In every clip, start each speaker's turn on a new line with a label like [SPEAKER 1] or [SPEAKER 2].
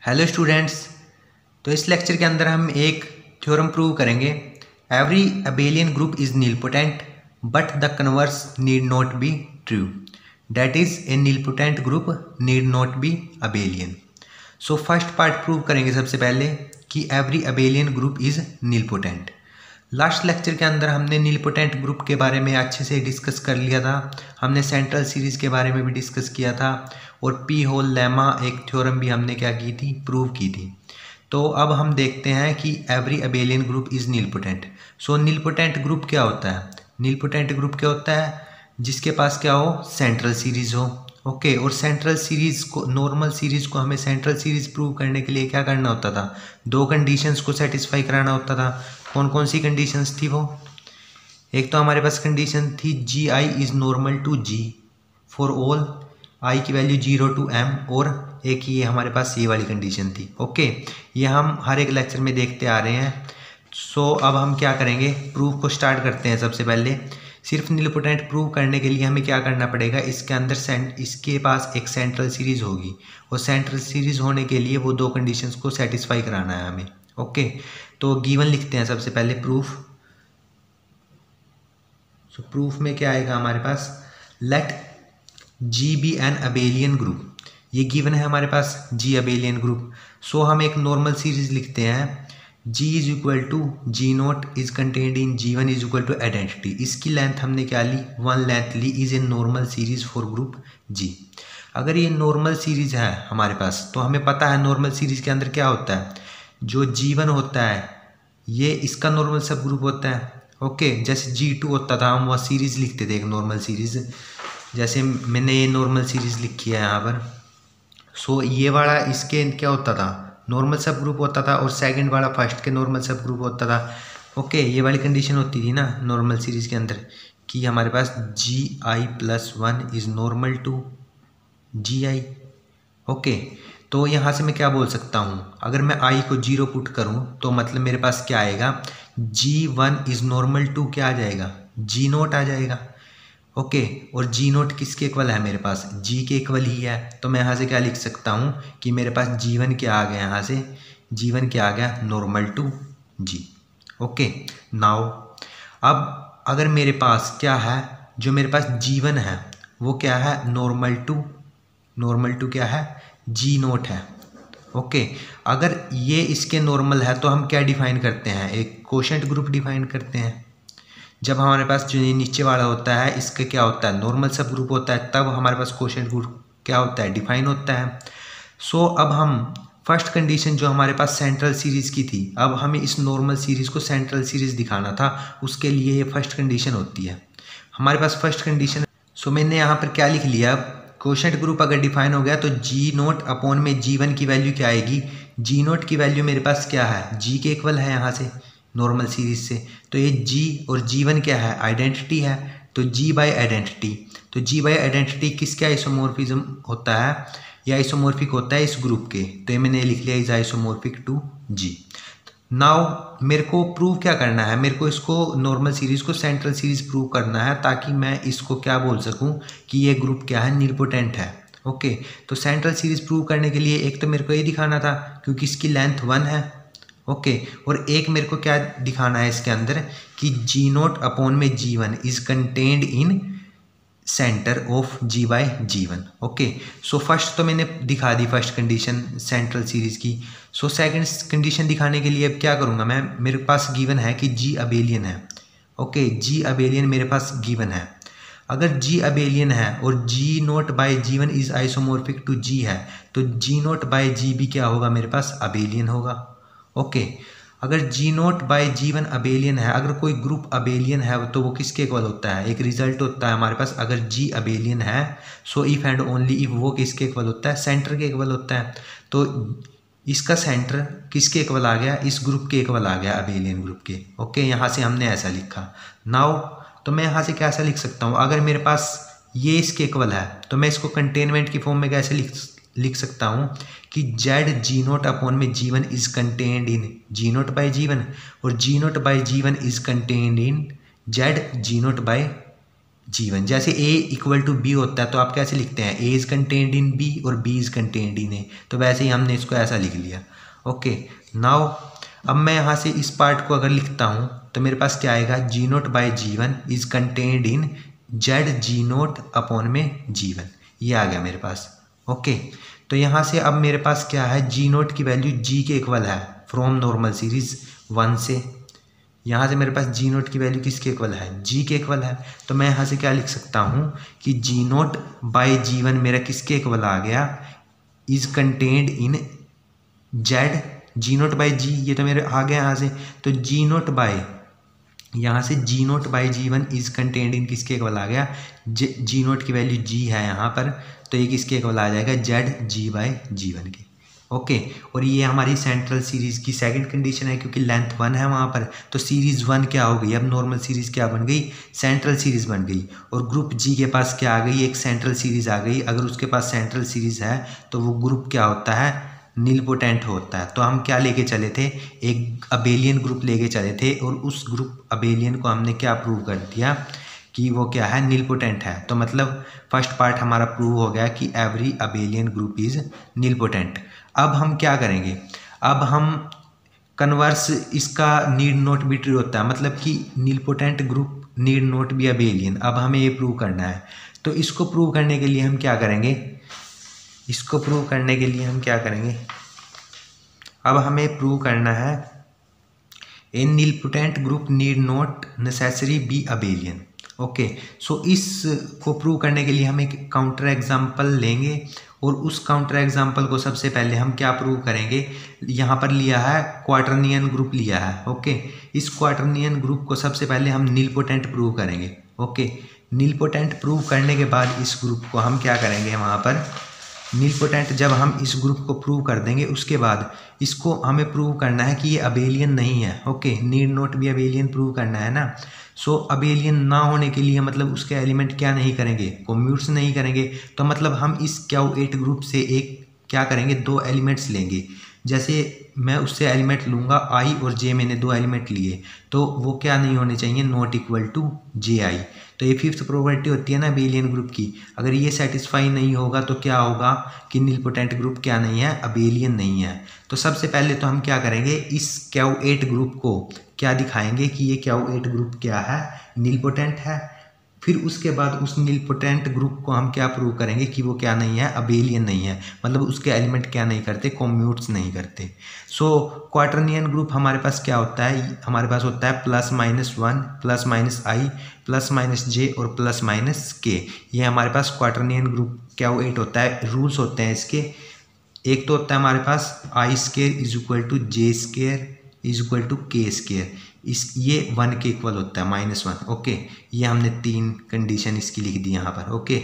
[SPEAKER 1] Hello students. तो इस lecture के अंदर हम एक थ्योरम प्रूव करेंगे। Every abelian group is nilpotent but the converse need not be true. That is a nilpotent group need not be abelian. So first part prove करेंगे सबसे पहले कि every abelian group is nilpotent. Last lecture के अंदर हमने nilpotent group के बारे में अच्छे से डिस्कस कर लिया था। हमने सेंट्रल सीरीज़ के बारे में भी डिस्कस किया था और पी होल लेमा एक थ्योरम भी हमने क्या की थी, प्रूव की थी। तो अब हम देखते हैं कि every abelian group is nilpotent. So nilpotent group क्या होता है? नीलपोटेंट ग्रुप क्या होता है? जिसके पास क्या हो, सेंट्रल सीरीज़ हो। ओके, और सेंट्रल सीरीज़ को, नॉर्मल सीरीज़ को हमें सेंट्रल सीरीज़ प्रूव करने के लिए क्या करना होता था? दो कंडीशंस को सेटिस्फाई कराना होता था। कौन कौन सी कंडीशंस थी वो? एक तो हमारे पास कंडीशन थी G i is normal to G for all i की वैल्यू 0 to m, और एक ये हमारे पास ये वाली कंडीशन थी। ओके, ये हम हर एक लेक्चर में देखते आ रहे हैं। सो अब हम क्या करेंगे, प्रूफ को स्टार्ट करते हैं। सबसे पहले सिर्फ नीलपोटेंट प्रूव करने के लिए हमें क्या करना पड़ेगा, इसके अंदर इसके पास एक सेंट्रल सीरीज़ होगी और सेंट्रल सीरीज़ होने के लिए वो दो कंडीशंस को सेटिस्फाई कराना है हमें। ओके, तो गिवन लिखते हैं सबसे पहले प्रूफ। सो प्रूफ में क्या आएगा हमारे पास, let G be an abelian group. ये गिवन है हमारे पास जी अबेलियन ग्रुप। सो हम एक नॉर्मल सीरीज लिखते हैं, G is equal to G naught is contained in G one is equal to identity. इसकी लेंथ हमने क्या ली, वन लेंथ ली, is a normal series for group G. अगर ये नॉर्मल सीरीज है हमारे पास तो हमें पता है नॉर्मल सीरीज के अंदर क्या होता है, जो G1 होता है ये इसका नॉर्मल सब ग्रुप होता है। ओके, जैसे G2 होता था हम वह सीरीज़ लिखते थे, एक नॉर्मल सीरीज़। जैसे मैंने ये नॉर्मल सीरीज़ लिखी है यहाँ पर। सो ये वाला इसके क्या होता था, नॉर्मल सब ग्रुप होता था, और सेकंड वाला फर्स्ट के नॉर्मल सब ग्रुप होता था। ओके, ये वाली कंडीशन होती थी ना नॉर्मल सीरीज़ के अंदर कि हमारे पास GI+1 is normal to GI। Okay, तो यहाँ से मैं क्या बोल सकता हूँ, अगर मैं i को 0 पुट करूँ तो मतलब मेरे पास क्या आएगा, G1 इज़ नॉर्मल टू क्या आ जाएगा, G0 आ जाएगा। ओके, और G0 किसके इक्वल है मेरे पास, G के इक्वल ही है। तो मैं यहाँ से क्या लिख सकता हूँ कि मेरे पास G1 क्या आ गया, यहाँ से G1 क्या आ गया, normal to G। Okay, now अब अगर मेरे पास क्या है, जो मेरे पास G1 है वो क्या है, नॉर्मल टू क्या है, G0 है। ओके, अगर ये इसके नॉर्मल है तो हम क्या डिफाइन करते हैं, एक कोशेंट ग्रुप डिफाइन करते हैं। जब हमारे पास जो नीचे वाला होता है इसका क्या होता है, नॉर्मल सब ग्रुप होता है, तब हमारे पास कोशेंट ग्रुप क्या होता है, डिफाइन होता है। सो अब हम फर्स्ट कंडीशन जो हमारे पास सेंट्रल सीरीज़ की थी, अब हमें इस नॉर्मल सीरीज़ को सेंट्रल सीरीज़ दिखाना था, उसके लिए ये फर्स्ट कंडीशन होती है हमारे पास, फर्स्ट कंडीशन। सो मैंने यहाँ पर क्या लिख लिया, कोशेंट ग्रुप अगर डिफाइन हो गया तो G0 अपॉन में G1 की वैल्यू क्या आएगी, G0 की वैल्यू मेरे पास क्या है, G के इक्वल है यहाँ से नॉर्मल सीरीज से। तो ये G और G1 क्या है, आइडेंटिटी है, तो G बाय आइडेंटिटी। तो G बाय आइडेंटिटी किसके आइसोमॉर्फिज्म होता है, या आइसोमॉर्फिक होता है इस ग्रुप के, तो ये मैंने लिख लिया is isomorphic to G। Now मेरे को प्रूव क्या करना है, मेरे को इसको नॉर्मल सीरीज़ को सेंट्रल सीरीज़ प्रूव करना है, ताकि मैं इसको क्या बोल सकूं कि ये ग्रुप क्या है, नीलपोटेंट है। ओके, तो सेंट्रल सीरीज़ प्रूव करने के लिए एक तो मेरे को ये दिखाना था क्योंकि इसकी लेंथ 1 है। ओके, और एक मेरे को क्या दिखाना है इसके अंदर कि G0 अपॉन में G1 is contained in centre of G by G1। Okay, so first तो मैंने दिखा दी फर्स्ट कंडीशन सेंट्रल सीरीज़ की। सो सेकंड कंडीशन दिखाने के लिए अब क्या करूँगा मैं, मेरे पास गिवन है कि G अबेलियन है। ओके, G अबेलियन मेरे पास गिवन है। अगर G अबेलियन है और G0 by G1 is isomorphic to G है, तो G0 बाय G भी क्या होगा, मेरे पास अबेलियन होगा। ओके, अगर G0 बाय G1 अबेलियन है, अगर कोई ग्रुप अबेलियन है तो वो किसके इक्वल होता है, एक रिजल्ट होता है हमारे पास, अगर G अबेलियन है so if and only if वो किसके इक्वल होता है, सेंटर के इक्वल होता है। तो इसका सेंटर किसके इक्वल आ गया, इस ग्रुप के इक्वल आ गया, अबेलियन ग्रुप के। ओके, यहाँ से हमने ऐसा लिखा। नाउ तो मैं यहाँ से कैसा लिख सकता हूँ, अगर मेरे पास ये इसके इक्वल है तो मैं इसको कंटेनमेंट की फॉर्म में कैसे लिख सकता हूँ कि Z G0 अपॉन में G1 is contained in G0 by G1, और G0 by G1 is contained in Z G0 by G1। जैसे A इक्वल टू B होता है तो आप कैसे लिखते हैं, A is contained in B और B is contained in A, तो वैसे ही हमने इसको ऐसा लिख लिया। ओके, नाउ अब मैं यहाँ से इस पार्ट को अगर लिखता हूँ तो मेरे पास क्या आएगा, G0 by G1 is contained in Z G0 upon में G1, ये आ गया मेरे पास। ओके, तो यहाँ से अब मेरे पास क्या है, G0 की वैल्यू G के इक्वल है फ्रॉम नॉर्मल सीरीज 1 से। यहाँ से मेरे पास G0 की वैल्यू किसके इक्वल है, G के इक्वल है। तो मैं यहाँ से क्या लिख सकता हूँ कि G0 बाई G1 मेरा किसके इक्वल आ गया, is contained in Z G0 by G, ये तो मेरे आ गया यहाँ से। तो G0 बाई, यहाँ से G0 by G1 is contained इन किसके इक्वल आ गया, G0 की वैल्यू G है यहाँ पर, तो ये किसके इक्वल आ जाएगा, Z G बाई G1 के। ओके, और ये हमारी सेंट्रल सीरीज़ की सेकंड कंडीशन है, क्योंकि लेंथ 1 है वहाँ पर, तो सीरीज़ 1 क्या हो गई, अब नॉर्मल सीरीज़ क्या बन गई, सेंट्रल सीरीज़ बन गई। और ग्रुप G के पास क्या आ गई, एक सेंट्रल सीरीज़ आ गई। अगर उसके पास सेंट्रल सीरीज़ है तो वो ग्रुप क्या होता है, नीलपोटेंट होता है। तो हम क्या लेके चले थे, एक अबेलियन ग्रुप लेके चले थे, और उस ग्रुप अबेलियन को हमने क्या प्रूव कर दिया कि वो क्या है, नीलपोटेंट है। तो मतलब फर्स्ट पार्ट हमारा प्रूव हो गया कि every abelian group is nilpotent. अब हम क्या करेंगे, अब हम कन्वर्स इसका नीड नॉट बी ट्रू होता है, मतलब कि nilpotent group need not be abelian. अब हमें ये प्रूव करना है, तो इसको प्रूव करने के लिए हम क्या करेंगे, इसको प्रूव करने के लिए हम क्या करेंगे, अब हमें प्रूव करना है a nilpotent group need not necessary be abelian. Okay, so इसको प्रूव करने के लिए हम एक काउंटर एग्जांपल लेंगे, और उस काउंटर एग्जांपल को सबसे पहले हम क्या प्रूव करेंगे, यहाँ पर लिया है क्वाटर्नियन ग्रुप लिया है। ओके, इस क्वाटर्नियन ग्रुप को सबसे पहले हम नीलपोटेंट प्रूव करेंगे। ओके, नीलपोटेंट प्रूव करने के बाद इस ग्रुप को हम क्या करेंगे, वहाँ पर नीलपोटेंट जब हम इस ग्रुप को प्रूव कर देंगे, उसके बाद इसको हमें प्रूव करना है कि ये अबेलियन नहीं है। Okay, need not be abelian prove करना है ना। सो अबेलियन ना होने के लिए मतलब उसके एलिमेंट क्या नहीं करेंगे, कम्यूट्स नहीं करेंगे। तो मतलब हम इस Q8 ग्रुप से एक क्या करेंगे, 2 एलिमेंट्स लेंगे। जैसे मैं उससे एलिमेंट लूँगा I और J, मैंने 2 एलिमेंट लिए, तो वो क्या नहीं होने चाहिए, नॉट इक्वल टू JI। तो ये 5th प्रॉपर्टी होती है ना अबेलियन ग्रुप की। अगर ये सेटिस्फाई नहीं होगा तो क्या होगा कि नीलपोटेंट ग्रुप क्या नहीं है, अबेलियन नहीं है। तो सबसे पहले तो हम क्या करेंगे, इस Q8 ग्रुप को क्या दिखाएंगे कि ये Q8 ग्रुप क्या है, नीलपोटेंट है। फिर उसके बाद उस नीलपोटेंट ग्रुप को हम क्या प्रूव करेंगे कि वो क्या नहीं है, अबेलियन नहीं है, मतलब उसके एलिमेंट क्या नहीं करते, कम्यूट्स नहीं करते। सो क्वाटर्नियन ग्रुप हमारे पास क्या होता है, हमारे पास होता है +-1 +-I +-J और +-K। ये हमारे पास क्वाटर्नियन ग्रुप Q8 होता है। रूल्स होते हैं इसके, एक तो होता है हमारे पास I² = J² = K², ये 1 के इक्वल होता है, -1। ओके, ये हमने 3 कंडीशन इसकी लिख दी यहाँ पर। ओके,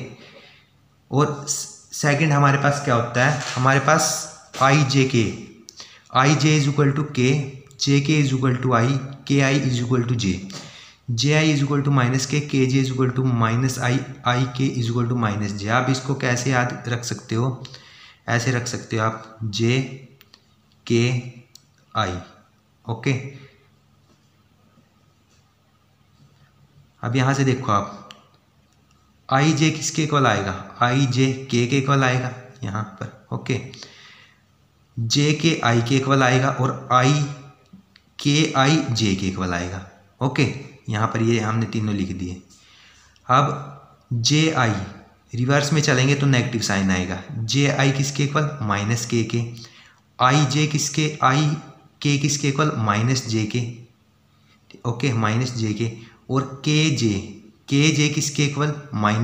[SPEAKER 1] और सेकंड हमारे पास क्या होता है, हमारे पास IJ = K, JK = I, KI = J, JI = -K, KJ = -I, IK = -J। आप इसको कैसे याद रख सकते हो, ऐसे रख सकते हो आप, JKI। ओके, अब यहाँ से देखो आप, IJ किसके इक्वल आएगा, IJ K के इक्वल आएगा यहाँ पर। ओके, JK I के इक्वल आएगा, और KI J के इक्वल आएगा। ओके, यहाँ पर ये हमने तीनों लिख दिए। अब JI रिवर्स में चलेंगे तो नेगेटिव साइन आएगा। JI किसके इक्वल, -K के। IJ किसके, IK किसके इक्वल, -J के। ओके, -J के। और KJ किसके इक्वल, -I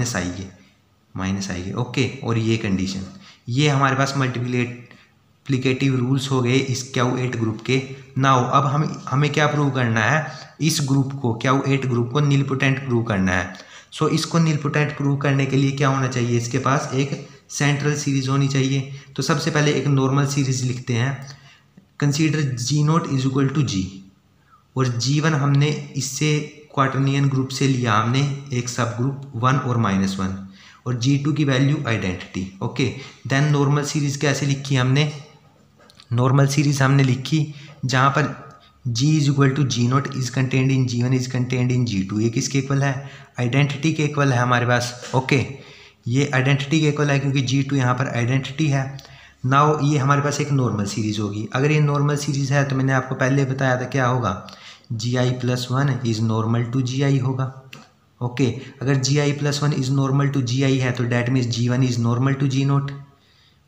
[SPEAKER 1] के। ओके, और ये कंडीशन, ये हमारे पास मल्टीप्लिकेटिव रूल्स हो गए इस Q8 ग्रुप के। नाउ अब हमें क्या प्रूव करना है, इस ग्रुप को, Q8 ग्रुप को नीलपोटेंट प्रूव करना है। सो इसको नीलपोटेंट प्रूव करने के लिए क्या होना चाहिए, इसके पास एक सेंट्रल सीरीज होनी चाहिए। तो सबसे पहले एक नॉर्मल सीरीज लिखते हैं, कंसीडर G0 = G, और G1 हमने इससे क्वाटर्नियन ग्रुप से लिया, हमने एक सब ग्रुप 1 और -1, और G2 की value identity. Okay, then normal series कैसे लिखी हमने, नॉर्मल सीरीज़ हमने लिखी जहाँ पर G is equal to G naught is contained in G one is contained in G two, ये किसके इक्वल है? आइडेंटिटी के इक्वल है हमारे पास। ओके, ये आइडेंटिटी के इक्वल है क्योंकि जी टू यहाँ पर आइडेंटिटी है। नाउ ये हमारे पास एक नॉर्मल सीरीज़ होगी। अगर ये नॉर्मल सीरीज़ है तो मैंने आपको पहले बताया था क्या होगा, G i plus one is normal to G i होगा। ओके, अगर G i plus one is normal to G i है तो that means G one is normal to G naught.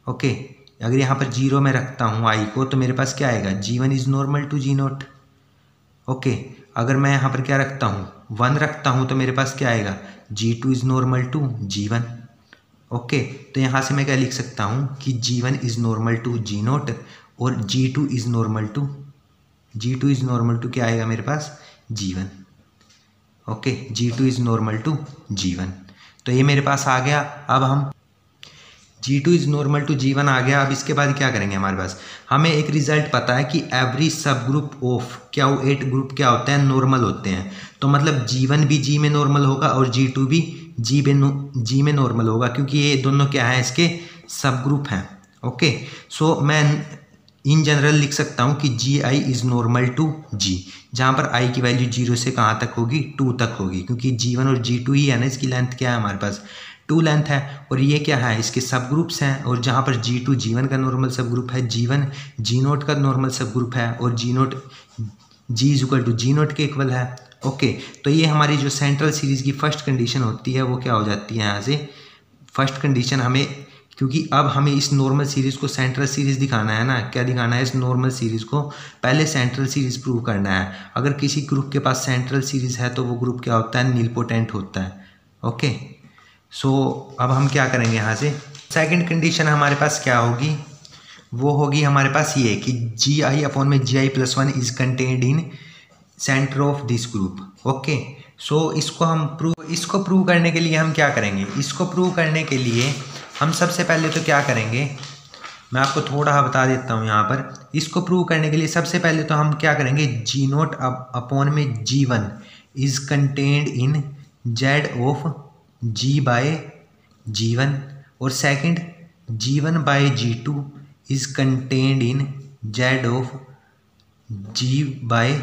[SPEAKER 1] Okay, अगर यहाँ पर जीरो में रखता हूँ आई को तो मेरे पास क्या आएगा, G one is normal to G naught. Okay, अगर मैं यहाँ पर क्या रखता हूँ, वन रखता हूँ तो मेरे पास क्या आएगा, G two is normal to G one. Okay, तो यहाँ से मैं क्या लिख सकता हूँ कि G one is normal to G naught और G two is normal to क्या आएगा मेरे पास, G one. Okay, G two is normal to G one, तो ये मेरे पास आ गया। अब हम G two is normal to G one आ गया। अब इसके बाद क्या करेंगे, हमारे पास हमें एक रिजल्ट पता है कि एवरी सब ग्रुप ऑफ क्या वो 8 ग्रुप क्या होते हैं, नॉर्मल होते हैं। तो मतलब जी वन भी जी में नॉर्मल होगा और जी टू भी जी में नॉर्मल होगा, क्योंकि ये दोनों क्या हैं, इसके सब ग्रुप हैं। ओके, सो मैं इन जनरल लिख सकता हूँ कि जी आई इज़ नॉर्मल टू जी, जहाँ पर आई की वैल्यू 0 से कहाँ तक होगी, 2 तक होगी, क्योंकि जी वन और जी टू ही है ना, इसकी लेंथ क्या है हमारे पास, 2 लेंथ है। और ये क्या है, इसके सब ग्रुप्स हैं। और जहाँ पर जी टू जी वन का नॉर्मल सब ग्रुप है, जी वन जी नोट का नॉर्मल सब ग्रुप है और G naught G is equal to G naught के इक्वल है। ओके, तो ये हमारी जो सेंट्रल सीरीज़ की फर्स्ट कंडीशन होती है वो क्या हो जाती है, यहाँ से फर्स्ट कंडीशन हमें, क्योंकि अब हमें इस नॉर्मल सीरीज़ को सेंट्रल सीरीज़ दिखाना है ना, क्या दिखाना है, इस नॉर्मल सीरीज़ को पहले सेंट्रल सीरीज़ प्रूव करना है। अगर किसी ग्रुप के पास सेंट्रल सीरीज़ है तो वो ग्रुप क्या होता है, नीलपोटेंट होता है। ओके, सो अब हम क्या करेंगे, यहाँ से सेकंड कंडीशन हमारे पास क्या होगी, वो होगी हमारे पास ये कि जी आई अपॉन में G i plus one is contained in centre of this group. Okay, so इसको प्रूव करने के लिए हम क्या करेंगे, इसको प्रूव करने के लिए हम सबसे पहले तो क्या करेंगे, मैं आपको थोड़ा बता देता हूँ यहाँ पर। इसको प्रूव करने के लिए सबसे पहले तो हम क्या करेंगे, जी नोट अपॉन में G one is contained in Z of G by G one, और second G one by G two is contained in Z of G by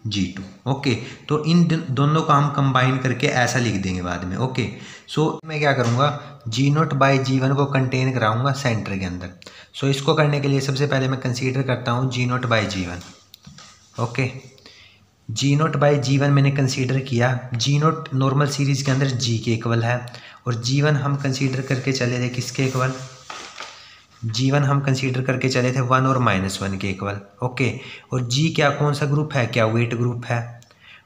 [SPEAKER 1] G two. Okay, तो इन दोनों को हम कंबाइन करके ऐसा लिख देंगे बाद में। ओके, सो मैं क्या करूँगा, जी नोट बाई जी वन को कंटेन कराऊंगा सेंटर के अंदर। सो इसको करने के लिए सबसे पहले मैं कंसीडर करता हूँ G naught by G one. Okay, G naught by G one मैंने कंसीडर किया। जी नोट नॉर्मल सीरीज़ के अंदर जी के इक्वल है और जी वन हम कंसीडर करके चले थे किसके इक्वल, जी वन हम कंसीडर करके चले थे 1 और -1 के इक्वल। ओके, और जी क्या कौन सा ग्रुप है, क्या वेट ग्रुप है,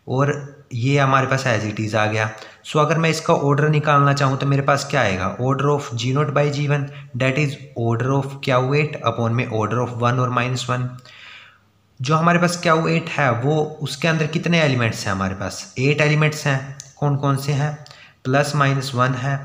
[SPEAKER 1] और ये हमारे पास एज इट इज़ आ गया। सो अगर मैं इसका ऑर्डर निकालना चाहूँ तो मेरे पास क्या आएगा, order of G naught by G one that is order of क्या वेट अपॉन में ऑर्डर ऑफ 1 और -1। जो हमारे पास क्या वेट है वो उसके अंदर कितने एलिमेंट्स हैं, हमारे पास 8 एलिमेंट्स हैं। कौन कौन से हैं, +-1 है,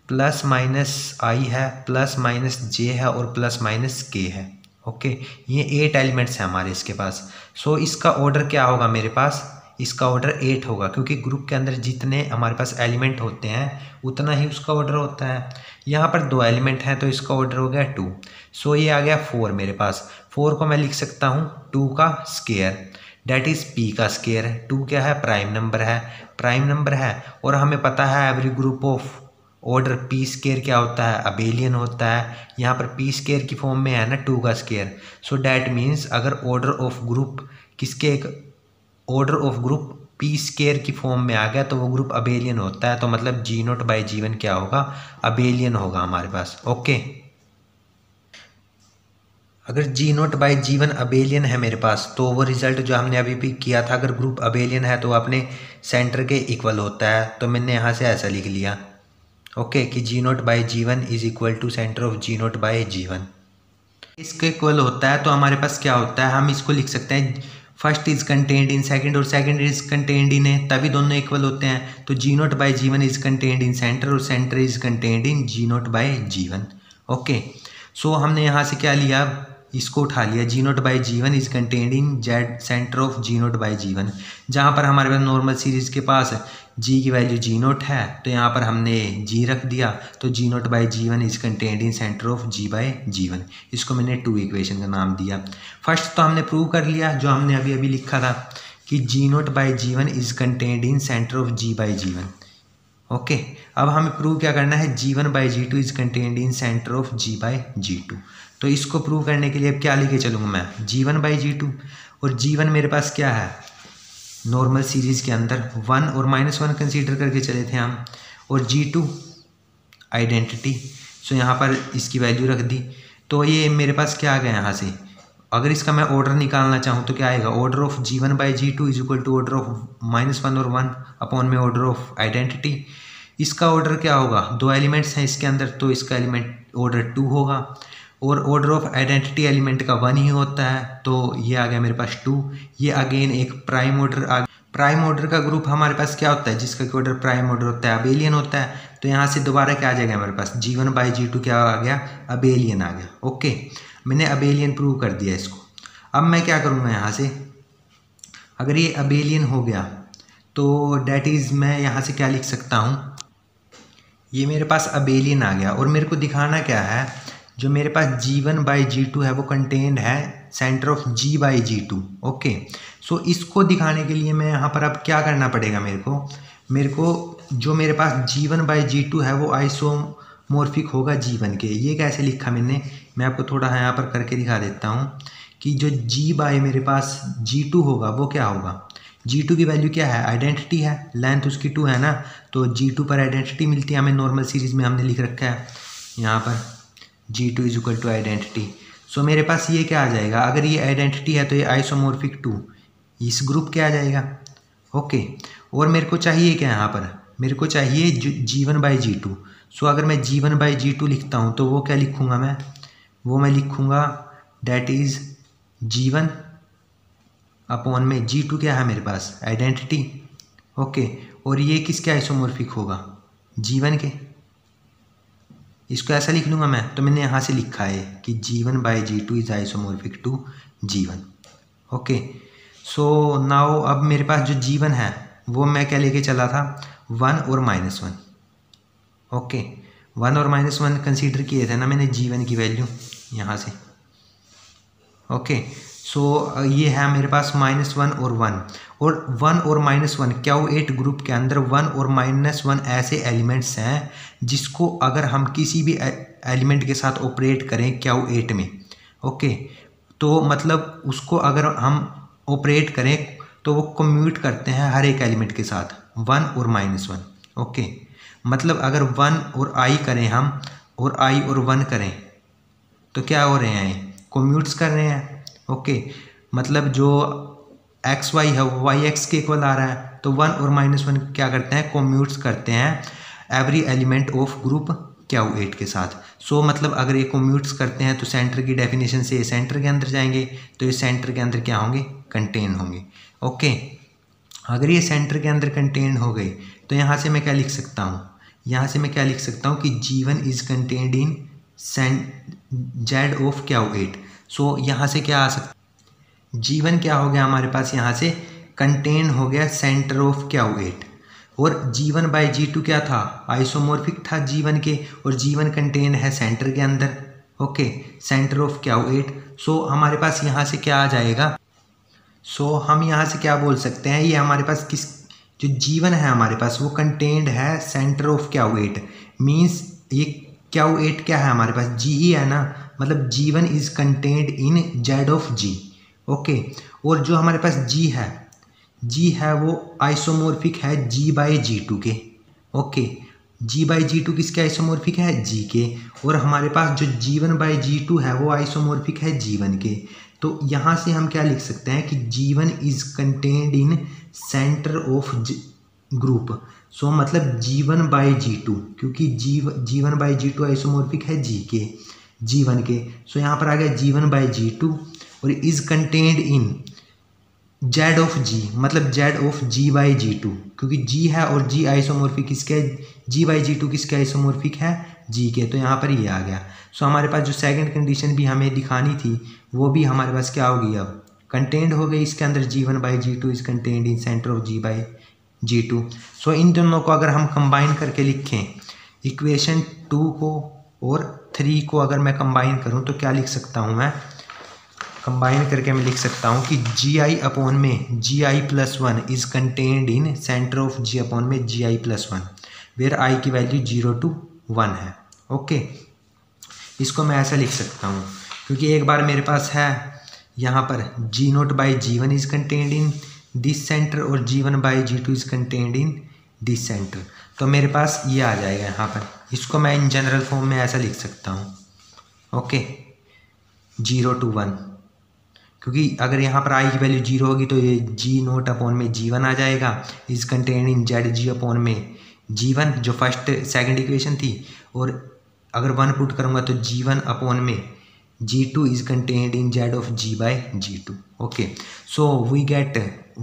[SPEAKER 1] +-i है, +-j है और +-k है। ओके, ये 8 एलिमेंट्स हैं हमारे इसके पास। सो इसका ऑर्डर क्या होगा मेरे पास, इसका ऑर्डर 8 होगा, क्योंकि ग्रुप के अंदर जितने हमारे पास एलिमेंट होते हैं उतना ही उसका ऑर्डर होता है। यहाँ पर 2 एलिमेंट हैं तो इसका ऑर्डर हो गया 2। सो ये आ गया 4 मेरे पास। 4 को मैं लिख सकता हूँ 2 का स्क्वायर, डैट इज़ p का स्क्वायर है। 2 क्या है, प्राइम नंबर है, और हमें पता है every group of order P square क्या होता है, अबेलियन होता है। यहाँ पर पी स्क्वायर की फॉर्म में है ना 2 का स्क्वायर। सो डैट मीन्स अगर order of group order of group P square की फॉर्म में आ गया तो वो ग्रुप अबेलियन होता है। तो मतलब G naught by G one क्या होगा, अबेलियन होगा हमारे पास। ओके, अगर G naught by G one abelian है मेरे पास तो वो रिजल्ट जो हमने अभी भी किया था, अगर ग्रुप अबेलियन है तो अपने सेंटर के इक्वल होता है। तो मैंने यहाँ से ऐसा लिख लिया ओके कि G naught by G one is equal to center of G naught by G one, इसके इक्वल होता है। तो हमारे पास क्या होता है, हम इसको लिख सकते हैं first is contained in second और second is contained in A, तभी दोनों इक्वल होते हैं। तो G naught by G one is contained in center और center is contained in G naught by G one. Okay, so हमने यहाँ से क्या लिया, इसको उठा लिया, G naught by G one is contained in Z center of G naught by G one, जहाँ पर हमारे पास नॉर्मल सीरीज के पास जी की वैल्यू जी नोट है तो यहाँ पर हमने जी रख दिया, तो G naught by G one is contained in centre of G by G one, इसको मैंने 2 इक्वेशन का नाम दिया। फर्स्ट तो हमने प्रूव कर लिया जो हमने अभी अभी लिखा था कि G naught by G one is contained in centre of G by G one. Okay, अब हमें प्रूव क्या करना है, G one by G two is contained in centre of G by G two. तो इसको प्रूव करने के लिए अब क्या लेके चलूँगा मैं, जी वन बाई जी टू, और जी वन मेरे पास क्या है नॉर्मल सीरीज़ के अंदर 1 और -1 कंसीडर करके चले थे हम, और जी टू आइडेंटिटी, सो यहाँ पर इसकी वैल्यू रख दी। तो ये मेरे पास क्या आ गया यहाँ से, अगर इसका मैं ऑर्डर निकालना चाहूँ तो क्या आएगा, order of G one by G two is equal to order of -1 और 1 अपॉन में ऑर्डर ऑफ आइडेंटिटी। इसका ऑर्डर क्या होगा, 2 एलिमेंट्स हैं इसके अंदर तो इसका एलिमेंट ऑर्डर 2 होगा, और ऑर्डर ऑफ आइडेंटिटी एलिमेंट का 1 ही होता है, तो ये आ गया मेरे पास 2। ये अगेन एक प्राइम ऑर्डर आ, प्राइम ऑर्डर का ग्रुप हमारे पास क्या होता है, जिसका ऑर्डर प्राइम ऑर्डर होता है अबेलियन होता है, तो यहाँ से दोबारा क्या आ जाएगा हमारे पास, G one by G to क्या आ गया, अबेलियन आ गया। ओके, मैंने अबेलियन प्रूव कर दिया इसको। अब मैं क्या करूँगा यहाँ से, अगर ये अबेलियन हो गया तो डैट इज़ मैं यहाँ से क्या लिख सकता हूँ, ये मेरे पास अबेलियन आ गया, और मेरे को दिखाना क्या है, जो मेरे पास G one by G two है वो कंटेन्ड है center of G by G two. Okay, so इसको दिखाने के लिए मैं यहाँ पर अब क्या करना पड़ेगा, मेरे को जो मेरे पास G one by G two है वो आइसोमॉर्फिक होगा जी वन के। ये कैसे लिखा मैंने, मैं आपको थोड़ा यहाँ पर करके दिखा देता हूँ कि जो जी बाई मेरे पास जी टू होगा वो क्या होगा, जी टू की वैल्यू क्या है, आइडेंटिटी है, लेंथ उसकी 2 है ना, तो जी टू पर आइडेंटिटी मिलती है हमें, नॉर्मल सीरीज़ में हमने लिख रखा है यहाँ पर G two is equal to identity. So मेरे पास ये क्या आ जाएगा, अगर ये आइडेंटिटी है तो ये आइसोमॉर्फिक 2 इस ग्रुप के आ जाएगा। ओके, और मेरे को चाहिए क्या यहाँ पर, मेरे को चाहिए जी वन बाई जी टू। सो अगर मैं जी वन बाई जी टू लिखता हूँ तो वो क्या लिखूँगा मैं, वो मैं लिखूँगा that is G one upon में जी टू क्या है मेरे पास आइडेंटिटी। ओके, और ये किसके आइसोमॉर्फिक होगा, जी वन के। इसको ऐसा लिख लूँगा मैं, तो मैंने यहाँ से लिखा है कि G one by G two is isomorphic to G one. Okay, so now अब मेरे पास जो जी वन है वो मैं क्या लेके चला था, 1 और -1। ओके, 1 और -1 कंसीडर किए थे ना मैंने जी वन की वैल्यू यहाँ से। ओके, सो ये है मेरे पास -1 और 1, और 1 और -1 Q8 ग्रुप के अंदर 1 और -1 ऐसे एलिमेंट्स हैं जिसको अगर हम किसी भी एलिमेंट के साथ ऑपरेट करें Q8 में, ओके, तो मतलब उसको अगर हम ऑपरेट करें तो वो कम्यूट करते हैं हर एक एलिमेंट के साथ 1 और -1। ओके, मतलब अगर 1 और I करें हम और I और 1 करें तो क्या हो रहे हैं, कम्यूट्स कर रहे हैं। ओके, मतलब जो एक्स वाई है वो वाई एक्स के इक्वल आ रहा है, तो 1 और -1 क्या करते हैं, कम्यूट्स करते हैं every element of group Q8 के साथ। सो मतलब अगर ये कम्यूट्स करते हैं तो सेंटर की डेफिनेशन से ये सेंटर के अंदर जाएंगे, तो ये सेंटर के अंदर क्या होंगे, कंटेन होंगे। ओके, अगर ये सेंटर के अंदर कंटेन हो गए तो यहाँ से मैं क्या लिख सकता हूँ, यहाँ से मैं क्या लिख सकता हूँ कि G1 is contained in Z of Q8। सो यहाँ से क्या आ सकता, G1 क्या हो गया हमारे पास, यहाँ से कंटेन हो गया सेंटर ऑफ Q8, और G1 बाई G2 क्या था, आइसोमॉर्फिक था G1 के, और G1 कंटेन है सेंटर के अंदर। Okay, centre of Q8। सो हमारे पास यहाँ से क्या आ जाएगा, सो हम यहाँ से क्या बोल सकते हैं, ये हमारे पास किस, जो G1 है हमारे पास वो कंटेन्ड है सेंटर ऑफ Q8, मीन्स ये Q8 क्या है हमारे पास, G ही है ना, मतलब G1 is contained in Z of G। Okay, और जो हमारे पास G है वो आइसोमॉर्फिक है G बाई G2 के। ओके, G बाई G2 किसके आइसोमॉर्फिक है, G के, और हमारे पास जो G1 बाई G2 है वो आइसोमॉर्फिक है G1 के। तो यहाँ से हम क्या लिख सकते हैं कि G1 is contained in centre of group. So मतलब G1 बाई G2, क्योंकि G1 बाई G2 आइसोमॉर्फिक है G1 के। सो यहाँ पर आ गया G1 बाई G2 और is contained in Z of G, मतलब Z of G by G2, क्योंकि G है और G आइसोमॉर्फिक किसके, G बाई G2 किसके आइसोमॉर्फिक है, G के, तो यहाँ पर ये आ गया। सो हमारे पास जो सेकंड कंडीशन भी हमें दिखानी थी वो भी हमारे पास क्या होगी, अब कंटेंड हो गई इसके अंदर G1/G2 is contained in centre of G/G2। सो इन दोनों को अगर हम कंबाइन करके लिखें, इक्वेशन 2 को और 3 को अगर मैं कंबाइन करूं तो क्या लिख सकता हूं, मैं कंबाइन करके मैं लिख सकता हूं कि Gi/1 is contained in centre of Gi/1 where i की वैल्यू 0 to 1 है। ओके, इसको मैं ऐसा लिख सकता हूँ क्योंकि एक बार मेरे पास है यहाँ पर G0/G1 is contained in this centre और G1/G2 is contained in this centre, तो मेरे पास ये आ जाएगा यहाँ पर। इसको मैं इन जनरल फॉर्म में ऐसा लिख सकता हूँ, ओके, 0 to 1, क्योंकि अगर यहाँ पर i की वैल्यू 0 होगी तो ये G0/G1 आ जाएगा, इज कंटेंड इन Zg/G1 जो फर्स्ट सेकंड इक्वेशन थी, और अगर 1 पुट करूँगा तो G1/G2 is contained in Z of G/G2। Okay, so we get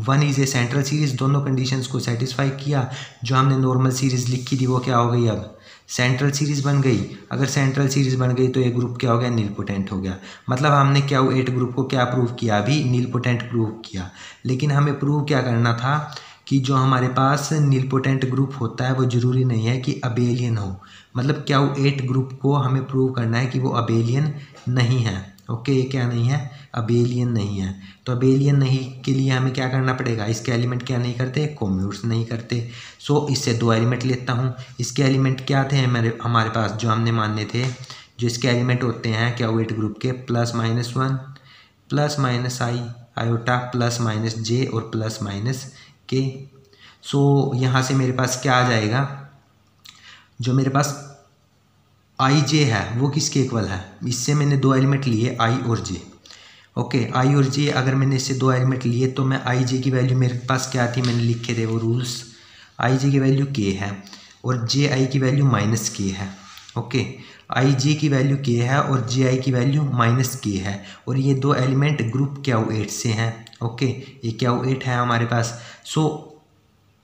[SPEAKER 1] 1 is a central series. दोनों कंडीशंस को सेटिस्फाई किया। जो हमने नॉर्मल सीरीज लिखी थी वो क्या हो गई, अब सेंट्रल सीरीज बन गई। अगर सेंट्रल सीरीज बन गई तो ये ग्रुप क्या हो गया, नीलपोटेंट हो गया। मतलब हमने Q8 ग्रुप को क्या प्रूव किया, अभी नीलपोटेंट प्रूव किया। लेकिन हमें प्रूव क्या करना था कि जो हमारे पास नीलपोटेंट ग्रुप होता है वो ज़रूरी नहीं है कि अबेलियन हो। मतलब Q8 ग्रुप को हमें प्रूव करना है कि वो अबेलियन नहीं है। ओके, ये क्या नहीं है, अबेलियन नहीं है। तो अबेलियन नहीं के लिए हमें क्या करना पड़ेगा, इसके एलिमेंट क्या नहीं करते, कोम्यूट्स नहीं करते। सो इससे 2 एलिमेंट लेता हूँ। इसके एलिमेंट क्या थे हमारे पास, जो हमने मानने थे, जो इसके एलिमेंट होते हैं Q8 ग्रुप के +-1 +-i आयोटा +-j और +-k। सो यहाँ से मेरे पास क्या आ जाएगा, जो मेरे पास i/j है वो किसके इक्वल है, इससे मैंने 2 एलिमेंट लिए i और j। ओके, i और j अगर मैंने इससे 2 एलिमेंट लिए तो मैं i/j की वैल्यू मेरे पास क्या थी, मैंने लिखे थे वो रूल्स। i/j की वैल्यू k है और ji की वैल्यू -k है। ओके, i/j की वैल्यू k है और ji की वैल्यू -k है, और ये 2 एलिमेंट ग्रुप Q8 से हैं। ओके, ये Q8 है हमारे पास। सो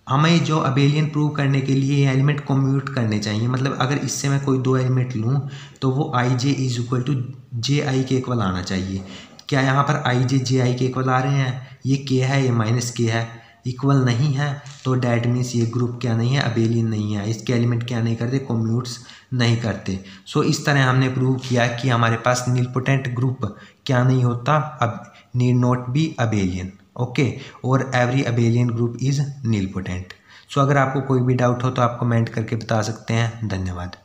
[SPEAKER 1] हमें जो अबेलियन प्रूव करने के लिए ये एलिमेंट कम्यूट करने चाहिए। मतलब अगर इससे मैं कोई 2 एलिमेंट लूँ तो वो i/j is equal to ji के इक्वल आना चाहिए। क्या यहाँ पर i/j ji के इक्वल आ रहे हैं, ये k है, ये -k है, इक्वल नहीं है, तो डैट मीन्स ये ग्रुप क्या नहीं है, अबेलियन नहीं है। इसके एलिमेंट क्या नहीं करते, कम्यूट्स नहीं करते। सो इस तरह हमने प्रूव किया कि हमारे पास नीलपोटेंट ग्रुप क्या नहीं होता, अब need not be abelian. Okay, और every abelian group is nilpotent. सो अगर आपको कोई भी डाउट हो तो आप कमेंट करके बता सकते हैं। धन्यवाद।